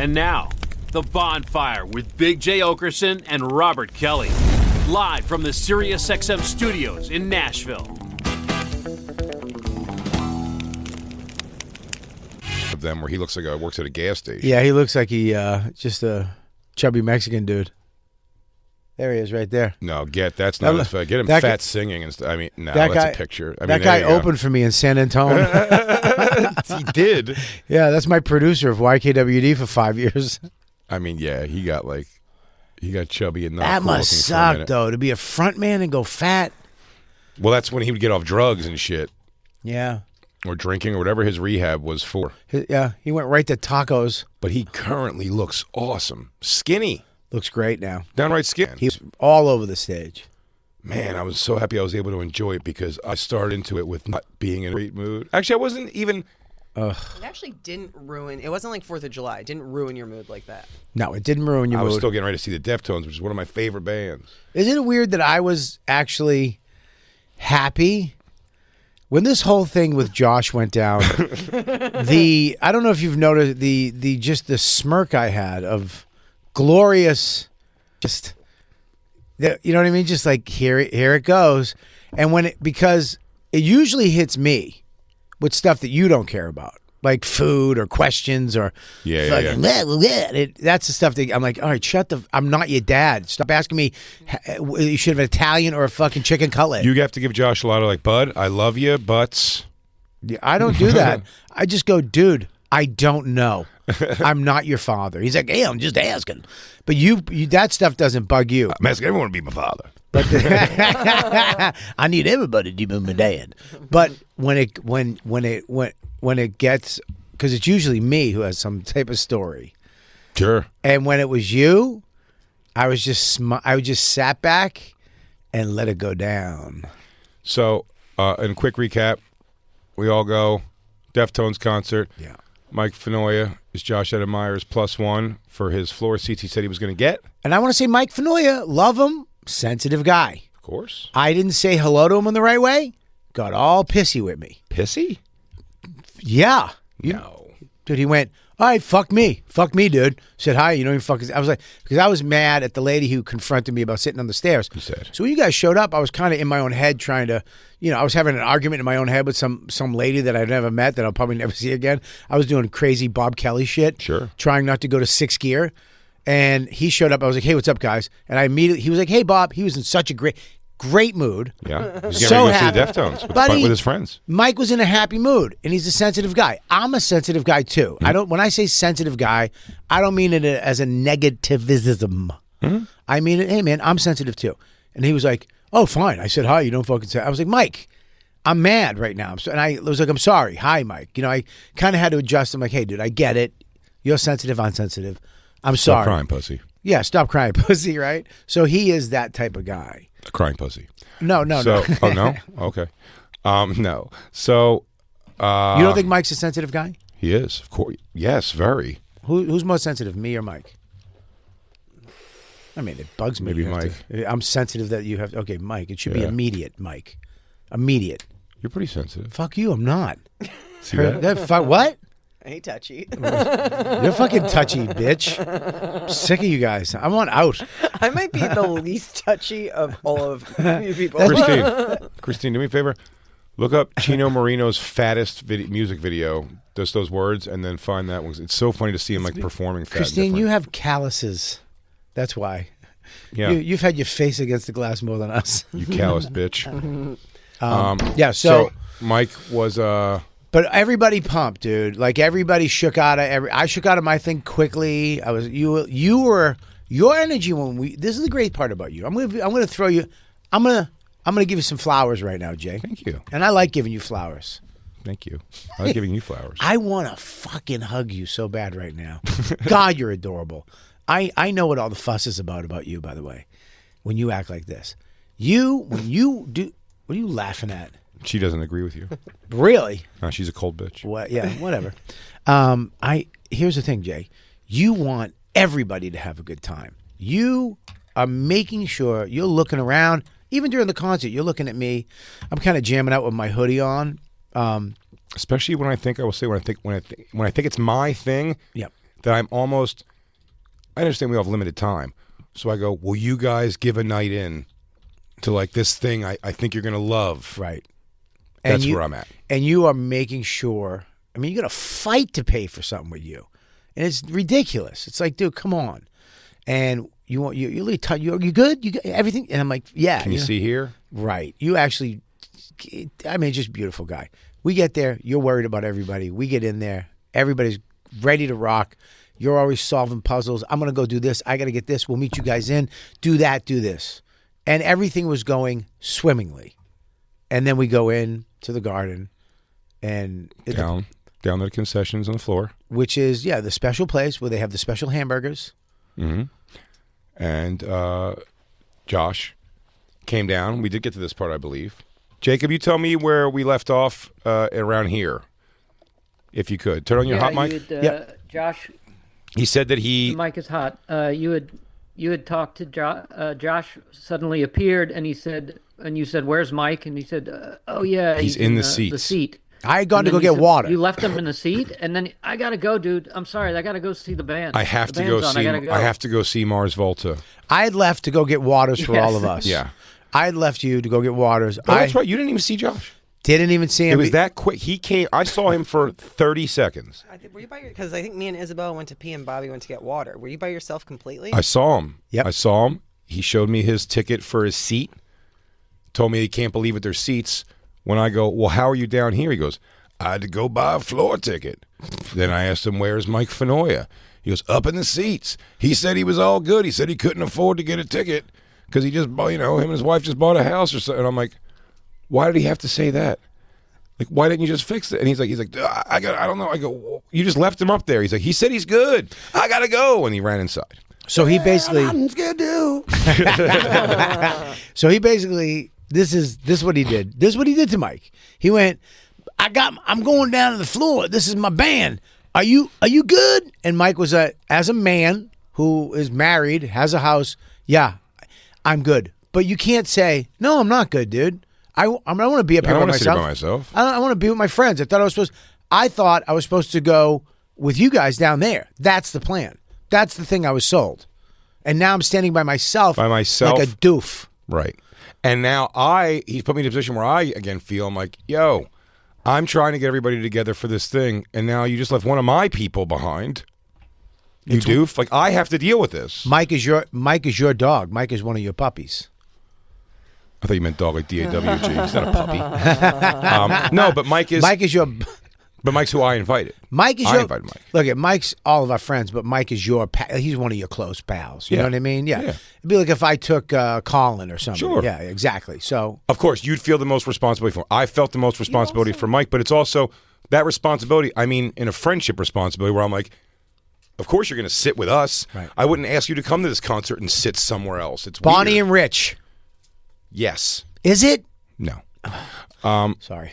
And now, The Bonfire with Big J. Okerson and Robert Kelly. Live from the SiriusXM studios in Nashville. Of them where he looks like works at a gas station. Yeah, he looks like he just a chubby Mexican dude. There he is, right there. No, that's not his fat. Get him fat singing and stuff. I mean, no, that's a picture. I mean, that guy opened for me in San Antonio. He did. Yeah, that's my producer of YKWd for 5 years. I mean, yeah, he got chubby and not that cool must suck, though, to be a front man and go fat. Well, that's when he would get off drugs and shit. Yeah. Or drinking or whatever his rehab was for. Yeah, he went right to tacos. But he currently looks awesome. Skinny. Looks great now. Downright skinny. He's all over the stage. Man, I was so happy I was able to enjoy it because I started into it with not being in a great mood. Actually, I wasn't even... It actually didn't ruin... It wasn't like 4th of July. It didn't ruin your mood like that. No, it didn't ruin your mood. I was still getting ready to see the Deftones, which is one of my favorite bands. Isn't it weird that I was actually happy when this whole thing with Josh went down? I don't know if you've noticed the smirk I had of glorious, just, you know what I mean? Just like here it goes, and because it usually hits me with stuff that you don't care about, like food or questions or yeah. That's the stuff that I'm like, all right, I'm not your dad. Stop asking me. You should have an Italian or a fucking chicken cutlet. You have to give Josh a lot of like, bud, I love you, but yeah, I don't do that. I just go, dude, I don't know. I'm not your father. He's like, hey, I'm just asking. But you that stuff doesn't bug you. I'm asking everyone to be my father. But I need everybody to be my dad. But when it gets, because it's usually me who has some type of story. Sure. And when it was you, I was just sat back and let it go down. So, in quick recap, we all go Deftones concert. Yeah. Mike Fenoya is Josh Edemeyer's +1 for his floor seats he said he was going to get. And I want to say Mike Fenoya, love him, sensitive guy. Of course. I didn't say hello to him in the right way. Got all pissy with me. Pissy? Yeah. No. Dude, he went, all right, fuck me, dude. Said hi, you know, I was like, because I was mad at the lady who confronted me about sitting on the stairs. You said. So when you guys showed up, I was kind of in my own head trying to, I was having an argument in my own head with some lady that I've never met that I'll probably never see again. I was doing crazy Bob Kelly shit. Sure. Trying not to go to 6th gear. And he showed up. I was like, hey, what's up, guys? And he was like, hey, Bob. He was in such a great mood. Yeah. He's so getting ready to happy. go see the Deftones with his friends. Mike was in a happy mood, and he's a sensitive guy. I'm a sensitive guy, too. Mm-hmm. When I say sensitive guy, I don't mean it as a negativism. Mm-hmm. I mean it, hey, man, I'm sensitive, too. And he was like, oh, fine. I said, hi, you don't fucking say. I was like, Mike, I'm mad right now. And I was like, I'm sorry. Hi, Mike. I kind of had to adjust. I'm like, hey, dude, I get it. You're sensitive. I'm sensitive. I'm sorry. Stop crying, pussy. Yeah, stop crying, pussy, right? So he is that type of guy. A crying pussy. No. Oh, no? Okay. No. So. You don't think Mike's a sensitive guy? He is, of course. Yes, very. Who's more sensitive, me or Mike? I mean, it bugs me. Maybe Mike. I'm sensitive that you have to. Okay, Mike. It should be immediate, Mike. Immediate. You're pretty sensitive. Fuck you, I'm not. See that? What? I hate touchy. You're fucking touchy, bitch. I'm sick of you guys. I want out. I might be the least touchy of all of you people. Christine, do me a favor. Look up Chino Marino's fattest music video. Just those words, and then find that one. It's so funny to see him performing fat. Christine, you have calluses. That's why. Yeah. You've had your face against the glass more than us. You calloused bitch. Yeah. So Mike was. But everybody pumped, dude. Like everybody shook out of I shook out of my thing quickly. You were your energy when this is the great part about you. I'm gonna throw you. I'm gonna give you some flowers right now, Jay. Thank you. And I like giving you flowers. Thank you. I like giving you flowers. I want to fucking hug you so bad right now. God, you're adorable. I know what all the fuss is about you, by the way. When you act like this, when you do, what are you laughing at? She doesn't agree with you. Really? No, she's a cold bitch. What? Yeah, whatever. Here's the thing, Jay. You want everybody to have a good time. You are making sure you're looking around. Even during the concert, you're looking at me. I'm kind of jamming out with my hoodie on. Especially when I think it's my thing. Yep. that I'm almost. I understand we have limited time, so I go, will you guys give a night in to like this thing I think you're gonna love? Right. That's where I'm at. And you are making sure. I mean, you're gonna fight to pay for something with you, and it's ridiculous. It's like, dude, come on. And you want you good? You got everything? And I'm like, yeah. Can you see here? Right. You actually. I mean, just beautiful guy. We get there. You're worried about everybody. We get in there. Everybody's ready to rock. You're always solving puzzles. I'm going to go do this. I got to get this. We'll meet you guys in. Do that. Do this. And everything was going swimmingly. And then we go in to the garden. And Down to the concessions on the floor. Which is, the special place where they have the special hamburgers. Mm-hmm. And Josh came down. We did get to this part, I believe. Jacob, you tell me where we left off around here, if you could. Turn on your hot mic. Josh. He said that The mic is hot. You had talked to Josh. Suddenly appeared, and you said, "Where's Mike?" And he said, "Oh yeah, he's in the seat." The seat. I had gone to go get water. You left him in the seat, and then I gotta go, dude. I'm sorry, I gotta go see the band. I have to go see. I have to go see Mars Volta. I had left to go get waters for all of us. Yeah. I had left you to go get waters. Oh, that's right. You didn't even see Josh. Didn't even see him. It was that quick. He came. I saw him for 30 seconds. Were you by because I think me and Isabel went to pee and Bobby went to get water. Were you by yourself completely? I saw him. Yep. I saw him. He showed me his ticket for his seat. Told me he can't believe it. Their seats. When I go, well, how are you down here? He goes, I had to go buy a floor ticket. Then I asked him, where's Mike Fenoya? He goes, up in the seats. He said he was all good. He said he couldn't afford to get a ticket because he just bought, him and his wife just bought a house or something. And I'm like, why did he have to say that? Like, why didn't you just fix it? And he's like, I don't know. I go, well, you just left him up there. He's like, he said he's good. I gotta go. And he ran inside. So he basically. Nothing's gonna do. So he basically. This is what he did. This is what he did to Mike. He went, I'm going down to the floor. This is my band. Are you good? And Mike was as a man who is married, has a house. Yeah, I'm good. But you can't say, no, I'm not good, dude. I want to be up here by myself. I want to be with my friends. I thought I was supposed to go with you guys down there. That's the plan. That's the thing I was sold. And now I'm standing by myself. Like a doof. Right. And now he's put me in a position where I, again, feel I'm like, yo, I'm trying to get everybody together for this thing. And now you just left one of my people behind. You doof. Like, I have to deal with this. Mike is your dog. Mike is one of your puppies. I thought you meant dog like D-A-W-G. He's not a puppy. No, but Mike is your... But Mike's who I invited. I invited Mike. Look, Mike's all of our friends, but Mike is he's one of your close pals. You know what I mean? Yeah. It'd be like if I took Colin or something. Sure. Yeah, exactly. So, of course, you'd feel the most responsibility for him. I felt the most responsibility for Mike, but it's also that responsibility, I mean, in a friendship responsibility where I'm like, of course you're going to sit with us. Right. I wouldn't ask you to come to this concert and sit somewhere else. It's Bonnie weird. and Rich. Yes. Is it? No. Sorry.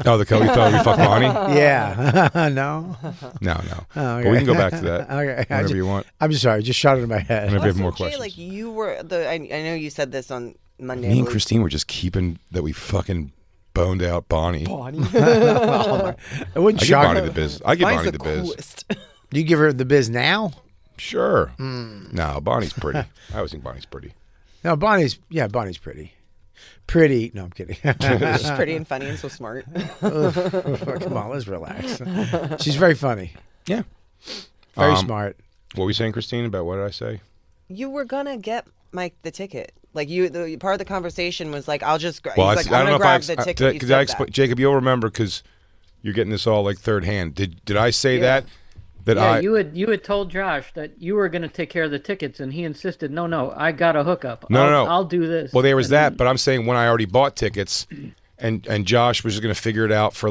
Oh, the Cody thought we fucked Bonnie? Yeah. No? No. Oh, okay. But we can go back to that Okay. whenever you want. I'm just sorry. Just shot it in my head. Whenever you have more Jay, questions. like you were I know you said this on Monday. Me and Christine were just keeping that we fucking boned out Bonnie. It wouldn't I give shock Bonnie me. the biz. I give Bonnie's Bonnie the biz. coolest. Do you give her the biz now? Sure. No, Bonnie's pretty. I always think Bonnie's pretty. No, Bonnie's pretty. Pretty. No, I'm kidding. She's pretty and funny and so smart. Come on, let's relax. She's very funny. Yeah. Very smart. What were you saying, Christine, about what did I say? You were gonna get Mike the ticket. Like part of the conversation was like, I'll just. Well, he's like, I'm gonna grab the ticket. You said that. Jacob, you'll remember because you're getting this all like third hand. Did I say that? You had told Josh that you were going to take care of the tickets, and he insisted, no, I got a hookup. No. I'll do this. Well, there was that, but I'm saying when I already bought tickets, and Josh was just going to figure it out for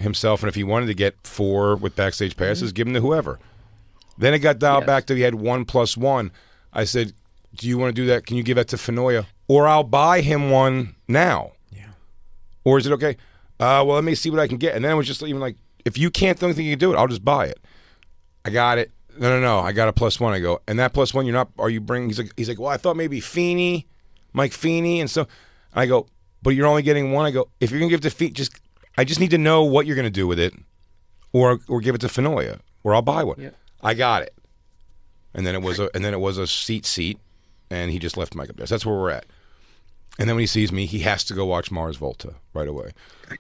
himself, and if he wanted to get 4 with backstage passes, give them to whoever. Then it got dialed back to he had 1+1. I said, do you want to do that? Can you give that to Fenoya? Or I'll buy him one now. Yeah. Or is it okay? Well, let me see what I can get. And then it was just even like, if you can't think you can do it, I'll just buy it. I got it. No. I got a +1. I go, and that +1, you're not. Are you bringing? He's like, well, I thought maybe Feeney, Mike Feeney, and so. I go, but you're only getting one. I go, if you're gonna give it to I just need to know what you're gonna do with it. or give it to Fenoya, or I'll buy one. Yeah. I got it. And then it was a seat, and he just left Mike up there. So that's where we're at. And then when he sees me, he has to go watch Mars Volta right away.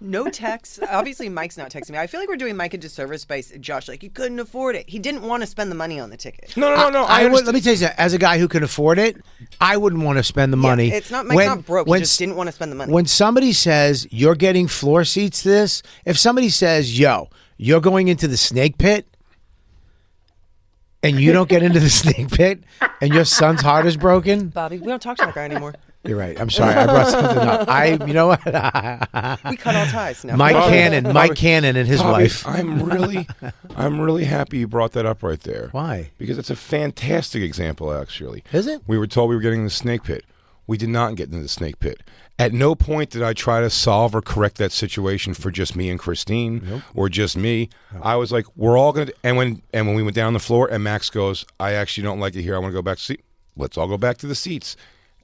No text. Obviously, Mike's not texting me. I feel like we're doing Mike a disservice by Josh. Like, you couldn't afford it. He didn't want to spend the money on the ticket. No. I would, let me tell you something. As a guy who can afford it, I wouldn't want to spend the money. It's not Mike's not broke. He just didn't want to spend the money. When somebody says you're getting floor seats, if somebody says, "Yo, you're going into the snake pit," and you don't get into the snake pit, and your son's heart is broken, Bobby, we don't talk to that guy anymore. you're right. I'm sorry. I brought something up. You know what? We cut all ties now. Mike Cannon and his Bobby, wife. I'm really happy you brought that up right there. Why? Because it's a fantastic example, actually. Is it? We were told we were getting in the snake pit. We did not get into the snake pit. At no point did I try to solve or correct that situation for just me and Christine or just me. I was like, we're all going to... And when we went down the floor and Max goes, I actually don't like it here. I want to go back to seat. Let's all go back to the seats.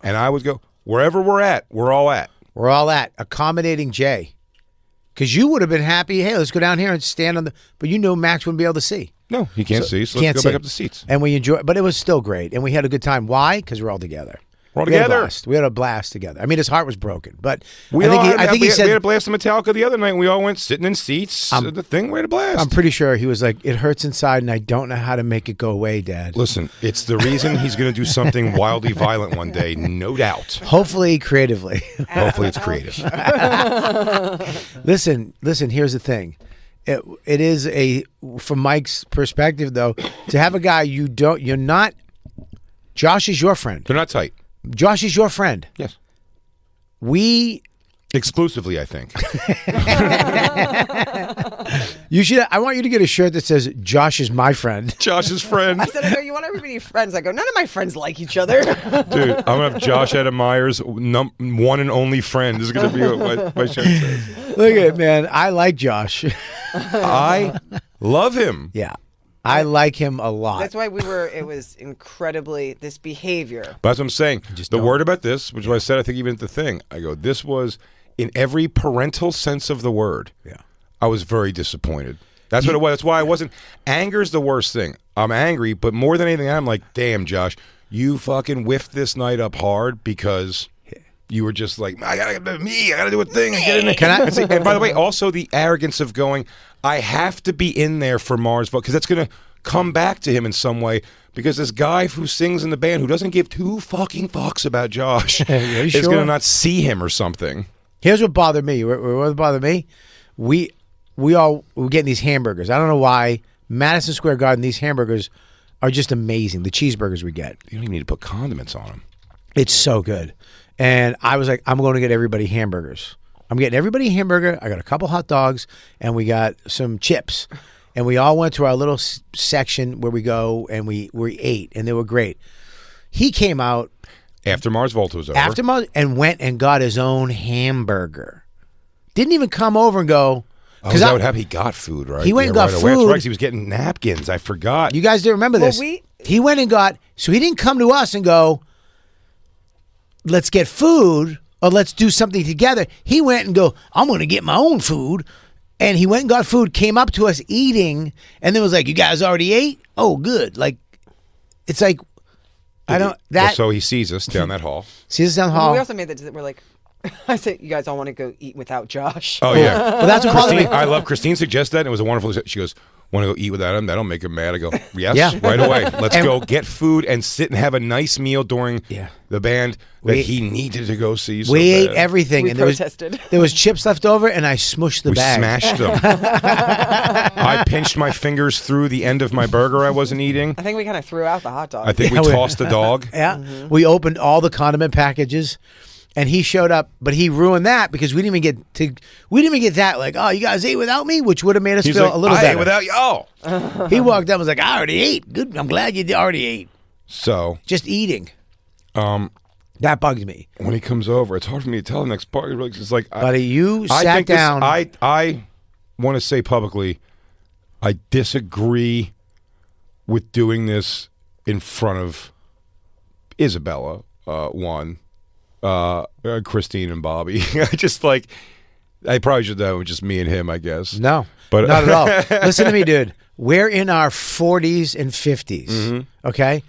And I would go, wherever we're at, we're all at. We're all at accommodating Jay. Because you would have been happy, hey, let's go down here and stand on the... But you knew Max wouldn't be able to see. No, he can't see, so let's go back up the seats. And we enjoyed... But it was still great. And we had a good time. Why? Because we're all together. We're all together. We had a blast together. I mean, his heart was broken, but We I think he had said... a blast in Metallica the other night. And we all went sitting in seats. The thing, we had a blast. I'm pretty sure he was like, it hurts inside and I don't know how to make it go away, Dad. Listen, it's the reason he's going to do something wildly violent one day, no doubt. Hopefully creatively. Hopefully it's creative. Listen, here's the thing. It is from Mike's perspective, though, to have a guy you're not... Josh is your friend. They're not tight. Josh is your friend. Yes. Exclusively, I think. I want you to get a shirt that says "Josh is my friend." Josh's friend. I said, you want everybody friends? I go, none of my friends like each other. Dude, I'm going to have Josh Adam Myers, one and only friend. This is going to be what my shirt says. Look at it, man. I like Josh. I love him. Yeah. I like him a lot. That's why it was incredibly, this behavior. But that's what I'm saying. The word about this, which is what I said, I think even at the thing, I go, this was, in every parental sense of the word, I was very disappointed. That's what it was. That's why I wasn't. Anger's the worst thing. I'm angry, but more than anything, I'm like, damn, Josh, you fucking whiffed this night up hard because you were just like, I gotta do a thing and get in there. And by the way, also the arrogance of going, I have to be in there for Mars Vote, because that's going to come back to him in some way, because this guy who sings in the band who doesn't give two fucking fucks about Josh is going to not see him or something. Here's what bothered me. What bothered me? We were getting these hamburgers. I don't know why. Madison Square Garden, these hamburgers are just amazing. The cheeseburgers we get. You don't even need to put condiments on them. It's so good. And I was like, I'm going to get everybody hamburgers. I'm getting everybody a hamburger. I got a couple hot dogs, and we got some chips. And we all went to our little section where we go, and we ate, and they were great. He came out after Mars Volta was over. And went and got his own hamburger. Didn't even come over and go. Because that would have he got food, right? He went and got right food. That's right, he was getting napkins. I forgot. You guys didn't remember this. He went and got. So he didn't come to us and go, let's get food or let's do something together. He went and go, I'm going to get my own food. And he went and got food, came up to us eating, and then was like, you guys already ate? Oh, good. Like, it's like, I don't, that. So he sees us down that hall. Sees us down the hall. We also made that, we're like, I said, you guys all want to go eat without Josh. Oh, yeah. Well, that's what Christine, I love Christine suggested that, and it was a wonderful, she goes, want to go eat without him? That'll make him mad. I go, yes, right away. Let's go get food and sit and have a nice meal during the band that he needed to go see. We ate everything. We and protested. There was chips left over, and I smushed the bag. We smashed them. I pinched my fingers through the end of my burger I wasn't eating. I think we kind of threw out the hot dog. I think we tossed the dog. Yeah. Mm-hmm. We opened all the condiment packages. And he showed up, but he ruined that because we didn't even get that. Like, oh, you guys ate without me, which would have made us feel like, a little I better. ate without y'all. He walked up and was like, I already ate. Good. I'm glad you already ate. So just eating. That bugs me. When he comes over, it's hard for me to tell the next part. It's like, buddy, you sat down. I want to say publicly, I disagree with doing this in front of Isabella. Christine and Bobby. I just like I probably should have with just me and him, I guess. No, but not at all. Listen to me, dude. We're in our 40s and 50s. Mm-hmm. Okay,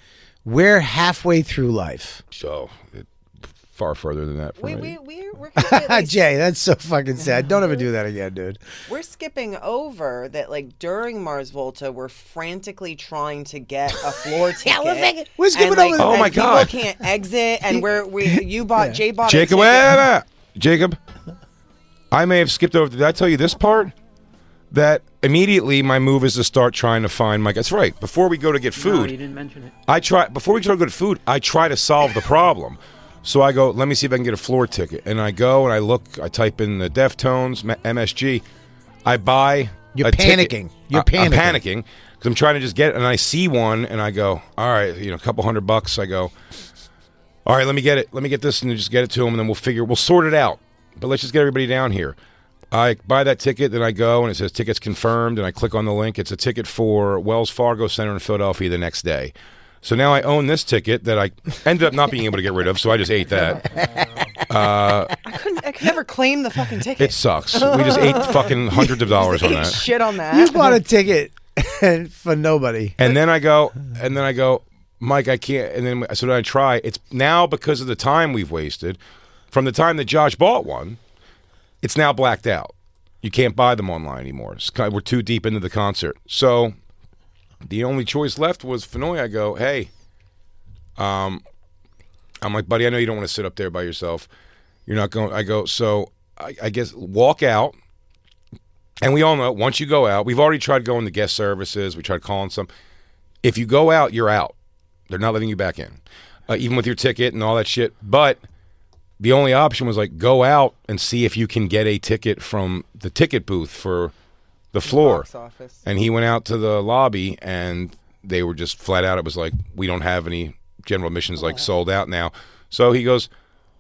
we're halfway through life. So far further than that for me. We're completely Jay, that's so fucking sad. Don't ever do that again, dude. We're skipping over that, like, during Mars Volta, we're frantically trying to get a floor ticket. We're skipping and, over. Oh, my people God. can't exit, and Jay bought Jacob, a ticket. Jacob, I may have skipped over. Did I tell you this part? That immediately my move is to start trying to find Mike. That's right. Before we go to get No, food, you didn't mention it. before we try to go to food, I try to solve the problem. So I go, let me see if I can get a floor ticket. And I go and I look, I type in the Deftones, MSG. I buy You're a ticket. panicking. You're I'm panicking. panicking because I'm trying to just get it. And I see one and I go, all right, a couple $100. I go, all right, let me get it. Let me get this and just get it to him. And then we'll sort it out. But let's just get everybody down here. I buy that ticket, then I go and it says tickets confirmed. And I click on the link. It's a ticket for Wells Fargo Center in Philadelphia the next day. So now I own this ticket that I ended up not being able to get rid of, so I just ate that. I could never claim the fucking ticket. It sucks. We just ate fucking hundreds of dollars on Ate that. shit on that. You bought a ticket for nobody. And then I go, Mike, I can't. And then so then I try. It's now because of the time we've wasted. From the time that Josh bought one, it's now blacked out. You can't buy them online anymore. We're too deep into the concert. So the only choice left was Fenoya. I go, hey, I'm like, buddy, I know you don't want to sit up there by yourself. You're not going. I go, so I guess walk out. And we all know once you go out, we've already tried going to guest services. We tried calling some. If you go out, you're out. They're not letting you back in, even with your ticket and all that shit. But the only option was like go out and see if you can get a ticket from the ticket booth for the floor. Box office. And he went out to the lobby and they were just flat out. It was like, we don't have any general admissions, like sold out now. So he goes,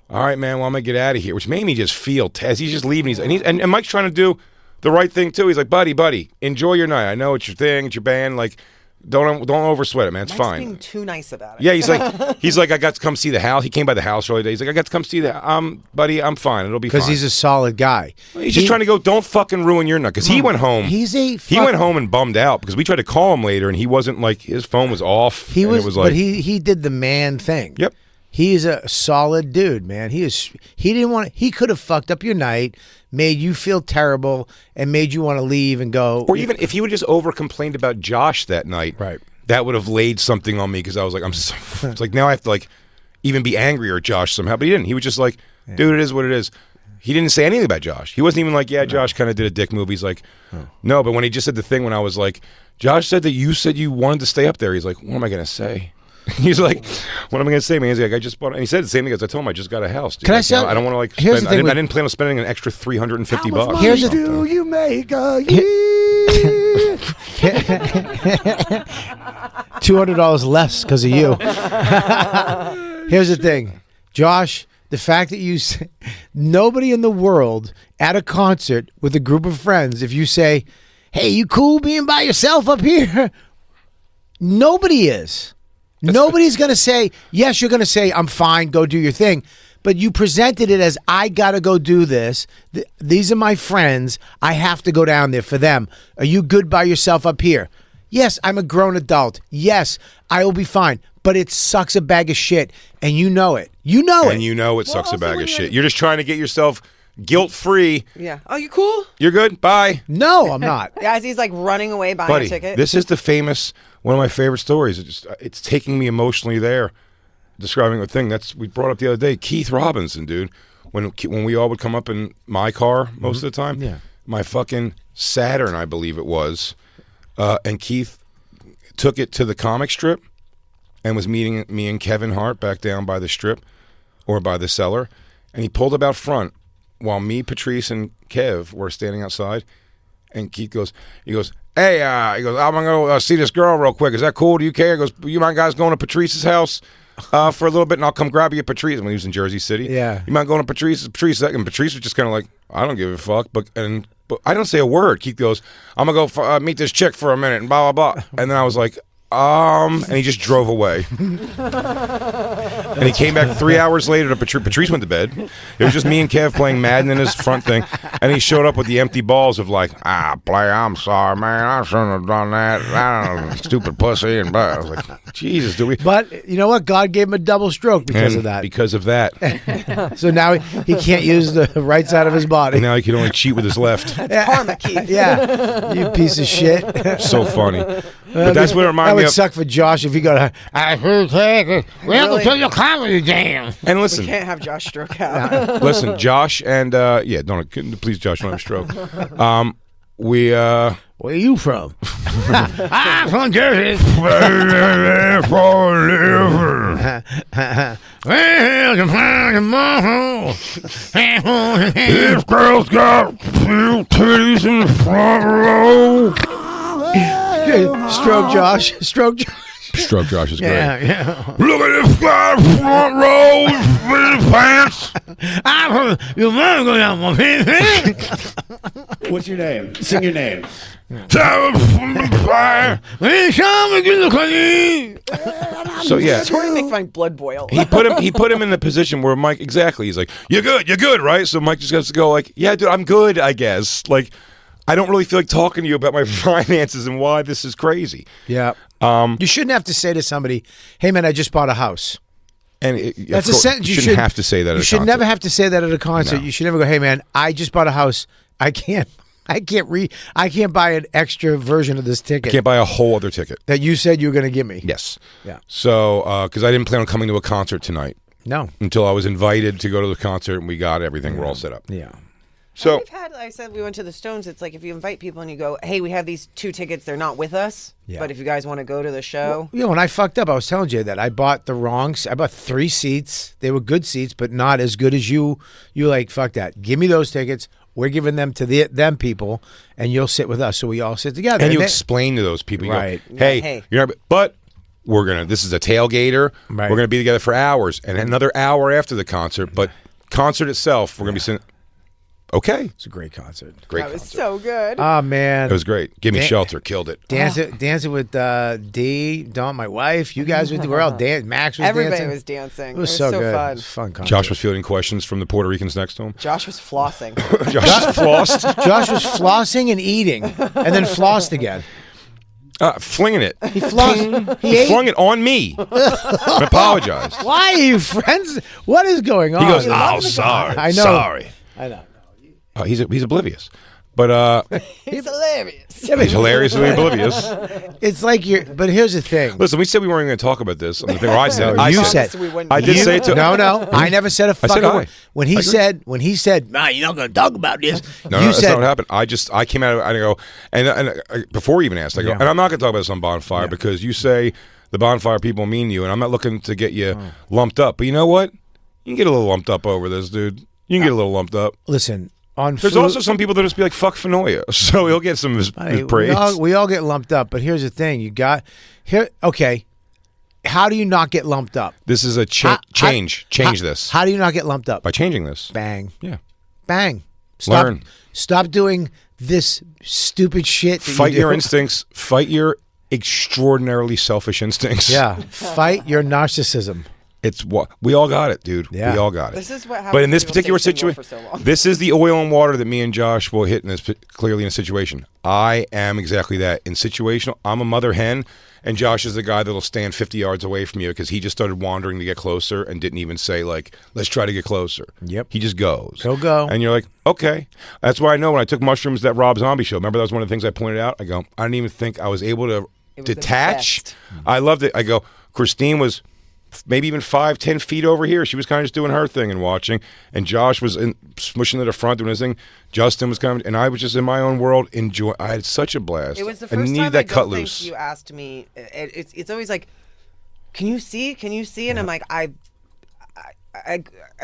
all right, man, well, I'm going to get out of here, which made me just feel, as he's just leaving. And Mike's trying to do the right thing too. He's like, buddy, enjoy your night. I know it's your thing, it's your band. Like, don't oversweat it, man. It's Mike's fine. being too nice about it. Yeah, he's like, I got to come see the house. He came by the house earlier today. He's like, I got to come see the buddy, I'm fine. It'll be fine. Because he's a solid guy. He's just trying to go, don't fucking ruin your night. Because he went home. He went home and bummed out because we tried to call him later and he wasn't like, his phone was off. He and was, it was like, but he did the man thing. Yep. He is a solid dude, man. He didn't want. He could have fucked up your night, made you feel terrible, and made you want to leave and go. Or even if he would just over complained about Josh that night, Right. that would have laid something on me because I was like, it's like now I have to like even be angrier at Josh somehow. But he didn't. He was just like, dude, it is what it is. He didn't say anything about Josh. He wasn't even like, Josh kind of did a dick move. He's like, no. But when he just said the thing when I was like, Josh said that you said you wanted to stay up there. He's like, what am I going to say? He's like, what am I going to say, man? He's like, I just bought it. And he said the same thing as I told him, I just got a house. Dude. Can I like, say? I don't want to like Here's spend, the thing I didn't plan on spending an extra $350. Here's the do you make a year? $200 less because of you. Here's the thing, Josh. The fact that nobody in the world at a concert with a group of friends, if you say, "Hey, you cool being by yourself up here?" Nobody is. Nobody's going to say, yes, you're going to say, I'm fine, go do your thing. But you presented it as, I got to go do this. These are my friends. I have to go down there for them. Are you good by yourself up here? Yes, I'm a grown adult. Yes, I will be fine. But it sucks a bag of shit, and you know it. You know it. And you know it sucks a also bag when of you're- shit. You're just trying to get yourself guilt-free. Yeah. Oh, you cool? You're good? Bye. No, I'm not. As he's like running away buying Buddy, a ticket. this is the famous, one of my favorite stories. It's taking me emotionally there, describing a thing we brought up the other day. Keith Robinson, dude. When we all would come up in my car most of the time, Yeah. my fucking Saturn, I believe it was, and Keith took it to the comic strip and was meeting me and Kevin Hart back down by the strip or by the cellar, and he pulled up out front while me, Patrice, and Kev were standing outside, and Keith goes, hey, I'm going to go see this girl real quick. Is that cool? Do you care? He goes, you mind guys going to Patrice's house for a little bit, and I'll come grab you at Patrice when he was in Jersey City. Yeah. You mind going to Patrice? And Patrice was just kind of like, I don't give a fuck, but I don't say a word. Keith goes, I'm going to go meet this chick for a minute, and blah, blah, blah. And then I was like, and he just drove away. And he came back 3 hours later to Patrice went to bed. It was just me and Kev playing Madden in his front thing. And he showed up with the empty balls of like, player, I'm sorry, man. I shouldn't have done that. Stupid pussy. And blah. I was like, Jesus, do we? But you know what? God gave him a double stroke because of that. Because of that. So now he can't use the right side of his body. Now he can only cheat with his left. Karma, Keith. Yeah, you piece of shit. So funny. But that's what it That reminded me would of. suck for Josh if he got welcome Really? to your comedy jam. And We listen, can't have Josh stroke out. listen, Josh and please, Josh, don't have a stroke. Where are you from? I'm from Jersey. This girl's got few titties in the front row. Stroke Josh. Stroke Josh. Stroke Josh is great. Yeah. Look at this guy front row with his pants. Your mom go down my pants. What's your name? Sing your name. So yeah, Tori makes my blood boil. he put him in the position where Mike exactly. He's like, you're good, right? So Mike just has to go like, yeah, dude, I'm good, I guess. Like, I don't really feel like talking to you about my finances and why this is crazy. Yeah. You shouldn't have to say to somebody, "Hey, man, I just bought a house." And That's a sentence you shouldn't have to say that. At You a should concert. never have to say that at a concert. No. You should never go, "Hey, man, I just bought a house. I can't buy an extra version of this ticket Can't buy a whole other ticket. that you said you were going to give me." Yes. Yeah. So, because I didn't plan on coming to a concert tonight No. until I was invited to go to the concert and we got everything. We're all set up. Yeah. So We've had, I said we went to the Stones. It's like if you invite people and you go, hey, we have these 2 tickets. They're not with us. Yeah. But if you guys want to go to the show. Yeah, when I fucked up, I was telling Jay that I bought the wrong. I bought 3 seats. They were good seats, but not as good as you. You like, fuck that. Give me those tickets. We're giving them to them people, and you'll sit with us. So we all sit together. and you then- explain to those people, you Right. go, hey, Hey. you're not, but this is a tailgater. Right. We're gonna be together for hours, and another hour after the concert. But concert itself, we're gonna be sitting. Okay, It's a great concert. great That was concert. so good. Oh man, It was great. Give me Dan- shelter, killed it. dancing with D, Dawn, my wife. You guys we're all dancing. Max was Everybody dancing. was dancing. It was so good. fun. It was a fun concert. Josh was fielding questions from the Puerto Ricans next to him. Josh was flossing. Josh flossed, Josh was flossing and eating, and then flossed again. flinging it. He flossed. He ate. flung it on me. I apologized. Why are you friends? What is going on? He goes, "Oh, sorry, I know. sorry." I know. He's oblivious, but He's hilarious. he's hilariously oblivious. It's like you're. But here's the thing. Listen, we said we weren't going to talk about this. On the thing where I said, No, I you said, said- We wouldn't. I did say it to No, I never said a said fucking I. word. When he said, "Nah, you're not going to talk about this." No, you that's said, not what happened. I came out and I go, and before you even asked, I go, Yeah. and I'm not going to talk about this on Bonfire because you say the Bonfire people mean you, and I'm not looking to get you lumped up. But you know what? You can get a little lumped up over this, dude. You can get a little lumped up. Listen, on There's food, also some people that just be like, fuck Fenoya. So he'll get some of his praise. we all get lumped up. But here's the thing: you got here. Okay, how do you not get lumped up? This is a change. Change this. How do you not get lumped up? By changing this. Bang. Yeah. Bang. Stop, Learn. Stop doing this stupid shit. that Fight you do. your instincts. Fight your extraordinarily selfish instincts. Yeah. Fight your narcissism. It's what we all got it, dude. Yeah. We all got it. This is what happens. But in this when people particular stay single situation, for so long. this is the oil and water that me and Josh will hit in this clearly in a situation. I am exactly that. In situational, I'm a mother hen, and Josh is the guy that'll stand 50 yards away from you because he just started wandering to get closer and didn't even say, like, let's try to get closer. Yep. He just goes. He'll go. And you're like, okay. That's why I know when I took mushrooms at that Rob Zombie show, remember that was one of the things I pointed out? I go, I didn't even think I was able to It was the detach. best. I loved it. I go, Christine was maybe even 5-10 feet over here. She was kind of just doing her thing and watching. And Josh was smushing to the front doing his thing. Justin was coming, and I was just in my own world enjoying. I had such a blast. It was the I first needed time that I cut don't think loose. you asked me. It's always like, can you see? Can you see? And I'm like, I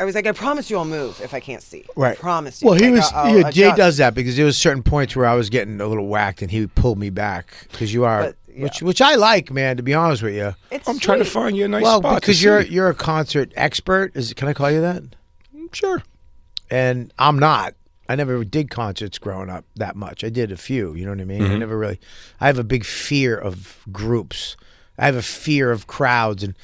was like, I promise you I'll move if I can't see. Right. I promise you. Well, he Like, was. I'll Jay adjust. does that because there was certain points where I was getting a little whacked, and he would pull me back because you are, But, yeah. which I like, man. To be honest with you, It's I'm trying to sweet. find you a nice well, spot. because to see. you're a concert expert. Can I call you that? Sure. And I'm not. I never did concerts growing up that much. I did a few. You know what I mean? Mm-hmm. I never really. I have a big fear of groups. I have a fear of crowds, and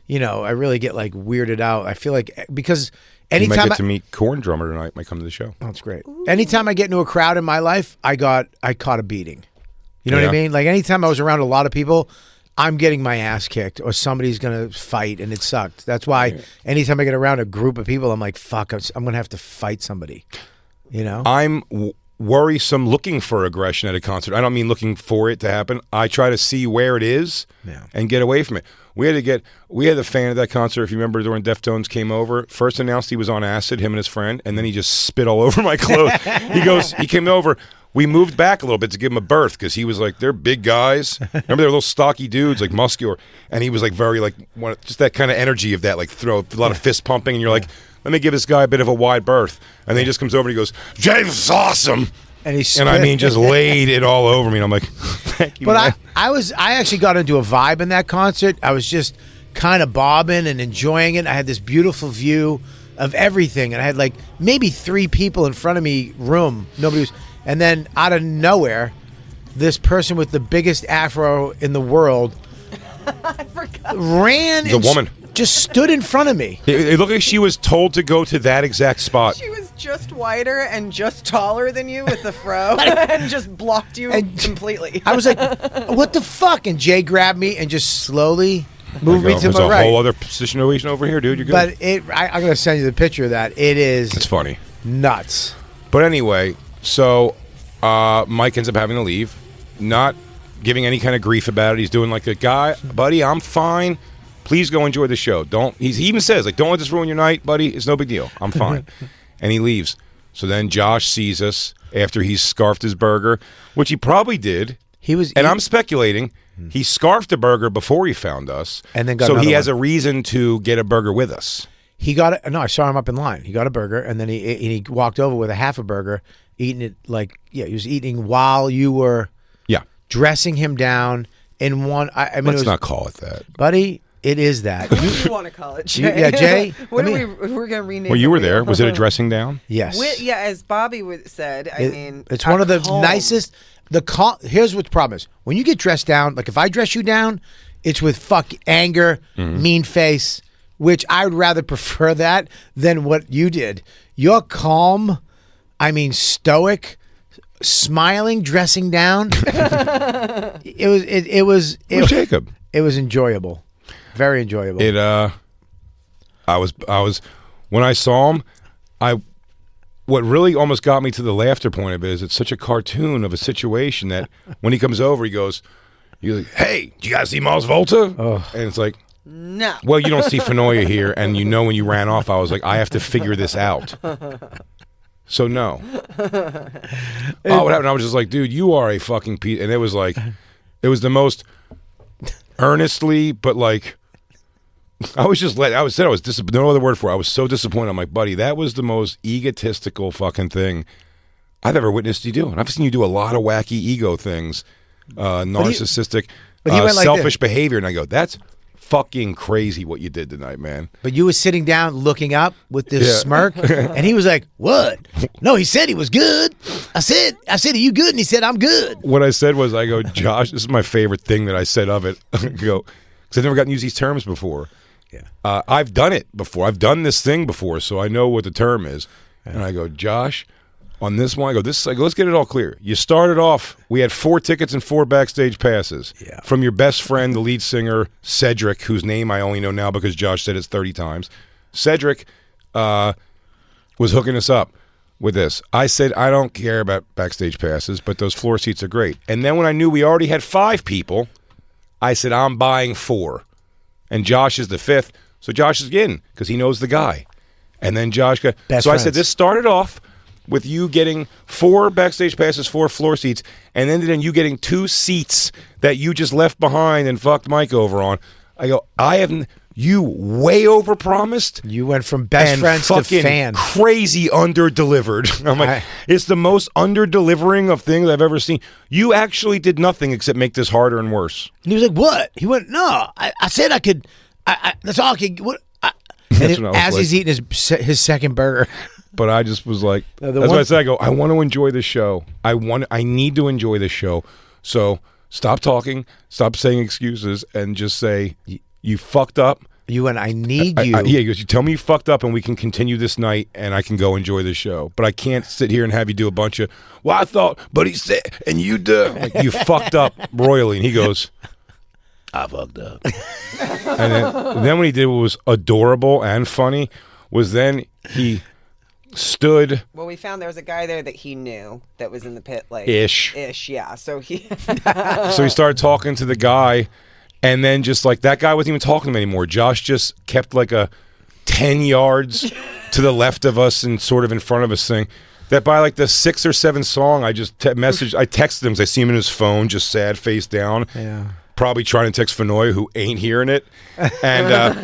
I really get like weirded out. I feel like because You might anytime get to meet Corn Drummer tonight. Might come to the show. that's great. Anytime I get into a crowd in my life, I caught a beating. You know what I mean? Like anytime I was around a lot of people, I'm getting my ass kicked or somebody's going to fight, and it sucked. That's why anytime I get around a group of people, I'm like, fuck, I'm going to have to fight somebody. I'm worrisome looking for aggression at a concert. I don't mean looking for it to happen. I try to see where it is and get away from it. We had a fan at that concert, if you remember, during Deftones came over. First announced he was on acid, him and his friend, and then he just spit all over my clothes. He came over. We moved back a little bit to give him a berth because he was like, they're big guys. Remember, they're little stocky dudes, like muscular. And he was like very like, just that kind of energy of that, like throw a lot of fist pumping. And you're like, let me give this guy a bit of a wide berth. And then he just comes over and he goes, Jay, this is awesome. And just laid it all over me. And I'm like, thank you. But man. I actually got into a vibe in that concert. I was just kind of bobbing and enjoying it. I had this beautiful view of everything. And I had like maybe 3 people in front of me, nobody was. And then out of nowhere, this person with the biggest afro in the world I forgot. ran. The woman just stood in front of me. It looked like she was told to go to that exact spot. She was just wider and just taller than you with the fro and just blocked you completely. I was like, what the fuck? And Jay grabbed me and just slowly moved me to There's my a right. whole other situation over here, dude. You're good. But I'm going to send you the picture of that. It's funny. Nuts. But anyway, so Mike ends up having to leave, not giving any kind of grief about it. He's doing like a guy, buddy, I'm fine. Please go enjoy the show. He even says, like, don't let this ruin your night, buddy. It's no big deal. I'm fine. And he leaves. So then Josh sees us after he's scarfed his burger, which he probably did. I'm speculating he scarfed a burger before he found us. And then got so he another has one. a reason to get a burger with us. He got it. No, I saw him up in line. He got a burger, and then he walked over with a half a burger, eating it he was eating while you were dressing him down in one. I mean, Let's not call it that, buddy. It is that. What do you want to call it, Jay? Yeah, Jay. We're going to rename. Well, you were there. it. Was it a dressing down? Yes. As Bobby said. I mean, it's one of the nicest. Here's what the problem is: when you get dressed down, like if I dress you down, it's with anger, mean face. Which I would rather prefer that than what you did. You're calm. I mean, stoic. Smiling, dressing down. It was Jacob. It was enjoyable, very enjoyable. I was when I saw him. What really almost got me to the laughter point of it is it's such a cartoon of a situation that when he comes over, he goes, "You're like, hey, do you guys see Mars Volta?" Oh. And it's like, no. well, you don't see Fenoya here, and when you ran off, I was like, I have to figure this out. So no. What happened? I was just like, dude, you are a fucking piece. And it was the most earnestly, but like, I was disappointed. No other word for it. I was so disappointed. I'm like, buddy, that was the most egotistical fucking thing I've ever witnessed you do. And I've seen you do a lot of wacky ego things, narcissistic, but he went like selfish this. behavior. And I go, that's fucking crazy what you did tonight, man. But you were sitting down looking up with this smirk, and he was like, what? No, he said he was good. I said, are you good? And he said, I'm good. What I said was, I go, Josh, this is my favorite thing that I said of it. I go, because I've never gotten to use these terms before. Yeah. I've done it before. I've done this thing before, so I know what the term is. Yeah. And I go, Josh, on this one, I go, let's get it all clear. You started off, we had 4 tickets and 4 backstage passes from your best friend, the lead singer, Cedric, whose name I only know now because Josh said it 30 times. Cedric was hooking us up with this. I said, I don't care about backstage passes, but those floor seats are great. And then when I knew we already had 5 people, I said, I'm buying 4. And Josh is the 5th, so Josh is in because he knows the guy. And then Josh got... Best so friends. I said, this started off with you getting 4 backstage passes, 4 floor seats, and then you getting 2 seats that you just left behind and fucked Mike over on. I go, you way overpromised. You went from best and friends to fucking fans. crazy under-delivered. I'm like, it's the most under-delivering of things I've ever seen. You actually did nothing except make this harder and worse. And he was like, what? He went, no, I said I could, that's all I could, what? As he's eating his second burger. But I just was like, that's what I said. I go, I want to enjoy this show. I need to enjoy this show. So stop talking, stop saying excuses, and just say, you fucked up. You and I need you. Yeah, he goes, you tell me you fucked up and we can continue this night and I can go enjoy the show. But I can't sit here and have you do a bunch of, well, I thought, but he said, and you do. Like, you fucked up royally. And he goes, I fucked up. And then what he did was adorable and funny was then he stood. Well, we found there was a guy there that he knew that was in the pit, like Ish, yeah. So he so he started talking to the guy, and then just like that guy wasn't even talking to him anymore. Josh just kept like a 10 yards to the left of us and sort of in front of us thing. That by like the 6th or 7th song, I just I texted him because I see him in his phone, just sad face down. Yeah. Probably trying to text Fenoya, who ain't hearing it. And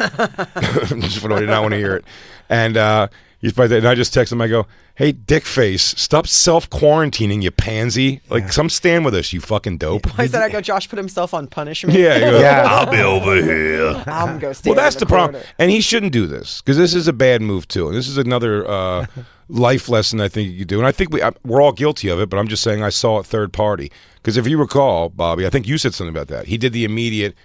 Fenoya did not want to hear it. And and I just text him, I go, hey, dickface, stop self-quarantining, you pansy. Like, come stand with us, you fucking dope. I said, I go, Josh put himself on punishment. Yeah, he goes, Yeah. I'll be over here. I'm going to stand Well, that's in the problem. corner. And he shouldn't do this, because this is a bad move, too. And this is another life lesson I think you could do. And I think we're all guilty of it, but I'm just saying I saw it third party. Because if you recall, Bobby, I think you said something about that. He did the immediate...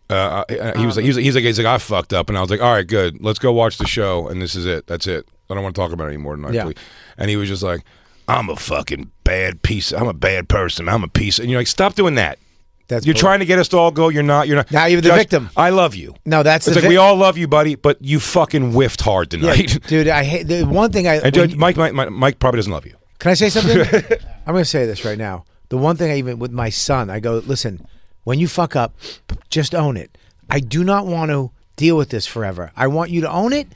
he was like, I fucked up, and I was like, all right, good, let's go watch the show, and this is it. That's it. I don't want to talk about it anymore tonight. Yeah. And he was just like, I'm a fucking bad piece. I'm a bad person. I'm a piece. And you're like, stop doing that. You're trying to get us to all go. You're not. Now you're the Josh, victim. I love you. No, that's it's the like we all love you, buddy, but you fucking whiffed hard tonight. Dude, I hate the one thing. Mike probably doesn't love you. Can I say something? I'm going to say this right now. The one thing I even with my son, I go, listen, when you fuck up, just own it. I do not want to deal with this forever. I want you to own it.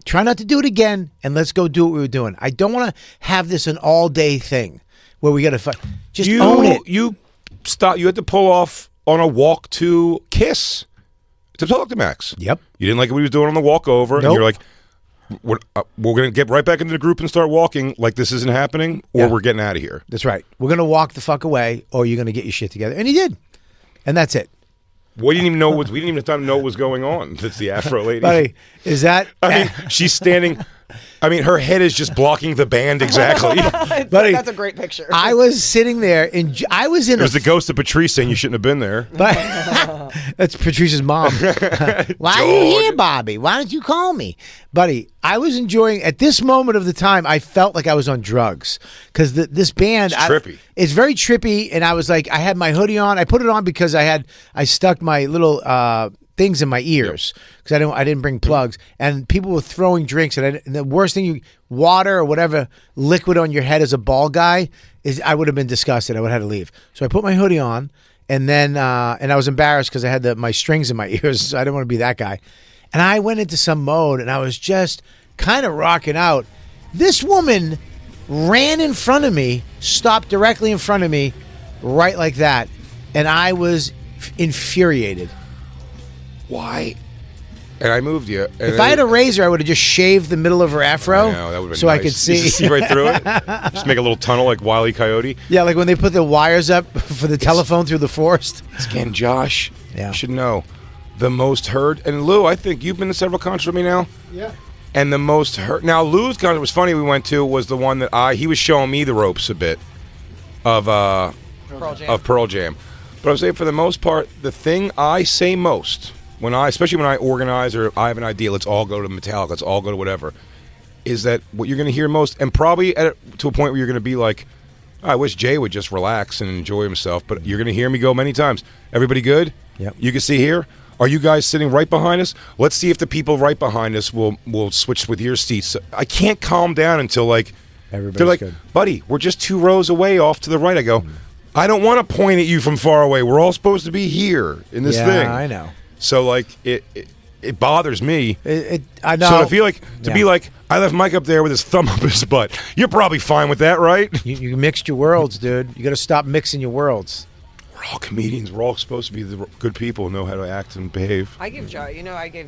Try not to do it again, and let's go do what we were doing. I don't want to have this an all-day thing where we got to fight. Just own it. You had to pull off on a walk to Kiss to talk to Max. Yep. You didn't like what he was doing on the walk over, and Nope. you're like, we're going to get right back into the group and start walking like this isn't happening, or we're getting out of here. That's right. We're going to walk the fuck away, or you're going to get your shit together. And he did. And that's it. We didn't even know we didn't even have time to know what was going on. That's the Afro lady. Buddy, is that... I mean, she's standing... I mean, her head is just blocking the band exactly. Buddy, That's a great picture. I was sitting there, and I was in There's the ghost of Patrice saying you shouldn't have been there. But that's Patrice's mom. Why are you here, Bobby? Why don't you call me? Buddy, I was enjoying, at this moment of the time, I felt like I was on drugs. Because this band... It's trippy. It's very trippy, and I was like, I had my hoodie on. I put it on because I stuck my little... things in my ears because I didn't bring plugs, and people were throwing drinks, and the worst thing, water or whatever liquid on your head as a ball guy is, I would have been disgusted. I would have had to leave. So I put my hoodie on, and then and I was embarrassed because I had my strings in my ears, so I didn't want to be that guy. And I went into some mode, and I was just kind of rocking out. This woman ran in front of me, stopped directly in front of me, right like that, and I was infuriated. Why? And I moved you. If I had a razor, I would have just shaved the middle of her afro, I know, that would have been so nice. I could see. Just see right through it. Just make a little tunnel like Wile E. Coyote. Yeah, like when they put the wires up for the telephone through the forest. Again, Josh, Yeah. you should know the most heard. And Lou, I think you've been to several concerts with me now. Yeah. And the most heard. Now, Lou's concert was funny. We went to was the one that he was showing me the ropes a bit of Pearl Jam. But I would say for the most part, the thing I say most. Especially when I organize or I have an idea, let's all go to Metallica, let's all go to whatever, is that what you're going to hear most, and probably to a point where you're going to be like, I wish Jay would just relax and enjoy himself, but you're going to hear me go many times. Everybody good? Yep. You can see here? Are you guys sitting right behind us? Let's see if the people right behind us will switch with your seats. I can't calm down until Everybody's they're like, good. buddy, we're just 2 rows away off to the right. I go, I don't want to point at you from far away. We're all supposed to be here in this thing. Yeah, I know. So it bothers me. I know. So to be like, I left Mike up there with his thumb up his butt. You're probably fine with that, right? You mixed your worlds, dude. You got to stop mixing your worlds. We're all comedians. We're all supposed to be the good people and know how to act and behave. I gave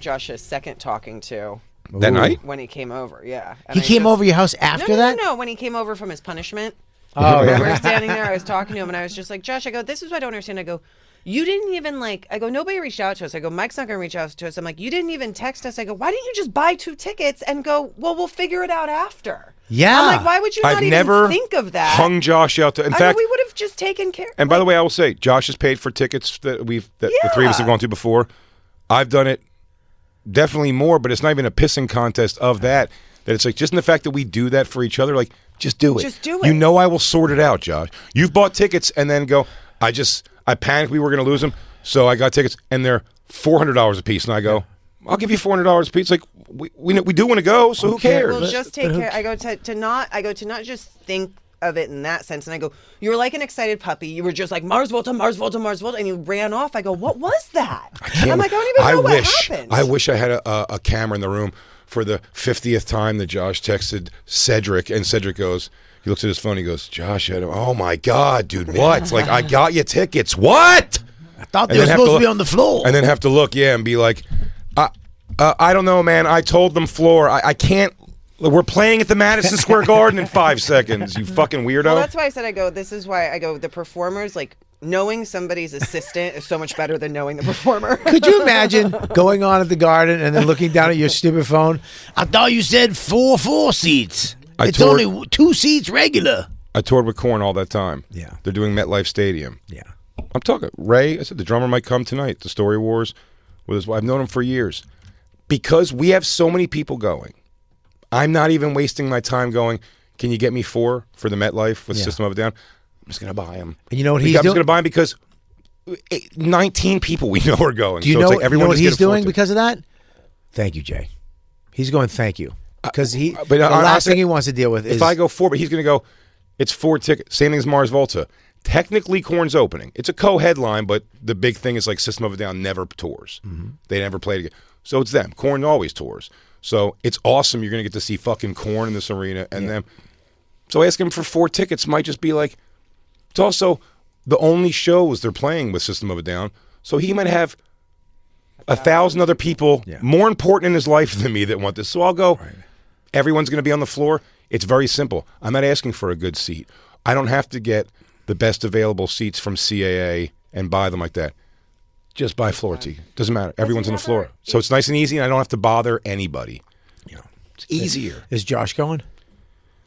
Josh a second talking to That night? when he came over. Yeah, He came over your house after that? No, when he came over from his punishment. Oh, We yeah. were standing there. I was talking to him, and I was just like, Josh, I go, this is what I don't understand. I go, you didn't even I go, nobody reached out to us. I go, Mike's not going to reach out to us. I'm like, you didn't even text us. I go, why didn't you just buy 2 tickets and go, well, we'll figure it out after? Yeah. I'm like, why would you not I've even never think of that? hung Josh out to. In I fact, know, we would have just taken care. and by the way, I will say, Josh has paid for tickets that the three of us have gone to before. I've done it definitely more, but it's not even a pissing contest of that. That it's like just in the fact that we do that for each other, like just do it. Just do it. You know I will sort it out, Josh. You've bought tickets and then go, I panicked we were going to lose them, so I got tickets and they're $400 a piece, and I go, I'll give you $400 a piece. Like we do want to go, so who cares? Well, just take care. I go to not just think of it in that sense, and I go, you were like an excited puppy. You were just like Mars Volta, Mars Volta, Mars Volta, and you ran off. I go, what was that? I'm like, I don't even know what happened. I wish I had a camera in the room for the 50th time that Josh texted Cedric, and Cedric goes, he looks at his phone, he goes, Josh, oh my God, dude, what? Like, I got you tickets. What? I thought they were supposed to be on the floor. And then have to look, and be like, I don't know, man. I told them floor. I can't. We're playing at the Madison Square Garden in 5 seconds, you fucking weirdo. Well, that's why I said this is why I go, the performers, like, knowing somebody's assistant is so much better than knowing the performer. Could you imagine going on at the Garden and then looking down at your stupid phone? I thought you said four seats. It's only 2 seats regular. I toured with Korn all that time. Yeah. They're doing MetLife Stadium. Yeah. I'm talking, Ray, I said the drummer might come tonight, the Story Wars with his wife. I've known him for years. Because we have so many people going, I'm not even wasting my time going, can you get me 4 for the MetLife with System of a Down? I'm just going to buy them. And you know what he's I'm doing? just going to buy them because 19 people we know are going. Do you so know, it's like everyone what just he's get a doing ticket. because of that? Thank you, Jay. He's going, thank you. Because the but last thing he wants to deal with is... If I go 4, but he's going to go, it's 4 tickets. Same thing as Mars Volta. Technically, Korn's opening. It's a co-headline, but the big thing is like System of a Down never tours. Mm-hmm. They never play together. So it's them. Korn always tours. So it's awesome. You're going to get to see fucking Korn in this arena and them. So asking him for 4 tickets might just be like, it's also the only shows they're playing with System of a Down. So he might have 1,000 other people more important in his life than me that want this. So I'll go, everyone's going to be on the floor. It's very simple. I'm not asking for a good seat. I don't have to get the best available seats from CAA and buy them like that. Just buy floor seat. Doesn't matter. Everyone's on the floor. So it's nice and easy, and I don't have to bother anybody. Yeah. It's easier. Is Josh going?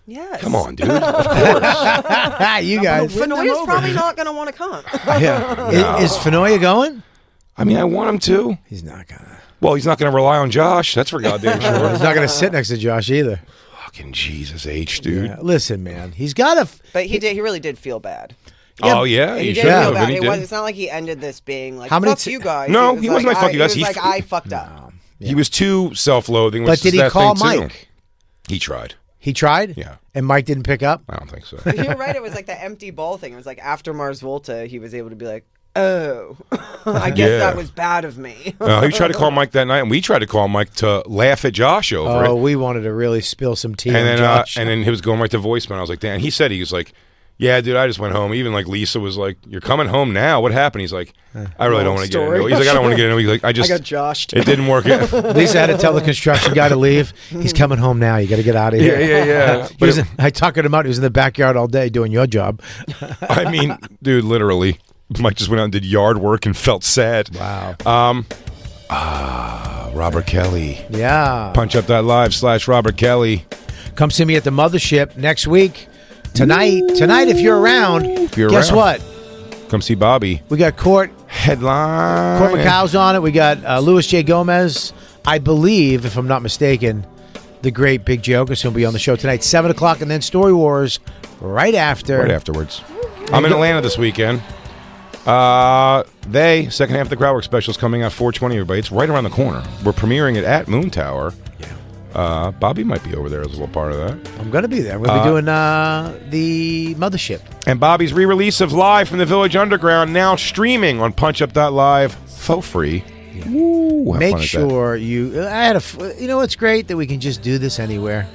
Yes. Come on, dude. Of course. You guys. Fenoya's probably not going to want to come. Yeah. Is Fenoya going? I mean, I want him to. He's not going to. Well, he's not going to rely on Josh. That's for goddamn sure. He's not going to sit next to Josh either. Fucking Jesus H, dude. Yeah. Listen, man. He's got to... But he really did feel bad. Oh, yeah? He You did should feel have. bad. He did. It's not like he ended this being like, How many fuck you guys. No, he wasn't like, fuck you guys. He was He like, I fucked up. He was too self-loathing. But did he call thing, Mike? Too. He tried. He tried? Yeah. And Mike didn't pick up? I don't think so. You're right. It was like the empty ball thing. It was like after Mars Volta, he was able to be like, oh, I guess that was bad of me. He tried to call Mike that night, and we tried to call Mike to laugh at Josh over it. Oh, we wanted to really spill some tea And on then, Josh. and then he was going right to voicemail. I was like, Dan. He said, he was like, yeah, dude, I just went home. Even like Lisa was like, you're coming home now. What happened? He's like, I really don't want to get into it. He's like, I don't want to get into it. He's like, I got joshed. It didn't work. Lisa had to tell the construction guy to leave. He's coming home now. You got to get out of here. Yeah. But I tuckered him out. He was in the backyard all day doing your job. I mean, dude, literally, Mike just went out and did yard work and felt sad. Wow. Robert Kelly. Yeah. PunchUp.live/Robert Kelly. Come see me at the Mothership next week. Tonight, if you're around, guess what? Come see Bobby. We got Court Headline. Court McCow's on it. We got Louis J. Gomez. I believe, if I'm not mistaken, the great Big J. Okerson will be on the show tonight, 7 o'clock, and then Story Wars right after. Right afterwards. I'm in Atlanta this weekend. Second half of the Crowdwork special is coming out 4/20, everybody. It's right around the corner. We're premiering it at Moon Tower. Bobby might be over there as a little part of that. I'm going to be there. We'll be doing the Mothership. And Bobby's re-release of Live from the Village Underground now streaming on PunchUp.live for free. Yeah. Woo, make sure you... you know what's great? That we can just do this anywhere.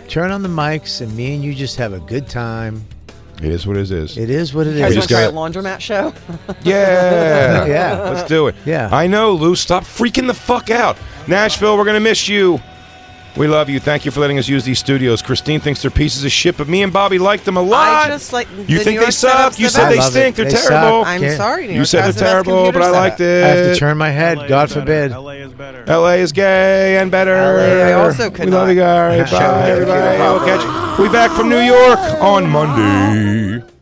Turn on the mics and me and you just have a good time. It is what it is. It is what it You guys is. want to try a laundromat show? Yeah. Yeah. Let's do it. Yeah. I know, Lou. Stop freaking the fuck out. Nashville, we're going to miss you. We love you. Thank you for letting us use these studios. Christine thinks they're pieces of shit, but me and Bobby like them a lot. I just like. You the think New they York suck? setup's You the said they best. stink. They're They suck. terrible. I'm Yeah. sorry. New You York said they're has the best terrible, but I computer liked setup. I have to it. turn my head. God forbid. LA is better. LA is gay and better. I also could We love not you guys. show Bye, the everybody. computer We'll properly. catch you. We'll be back from New York on Monday.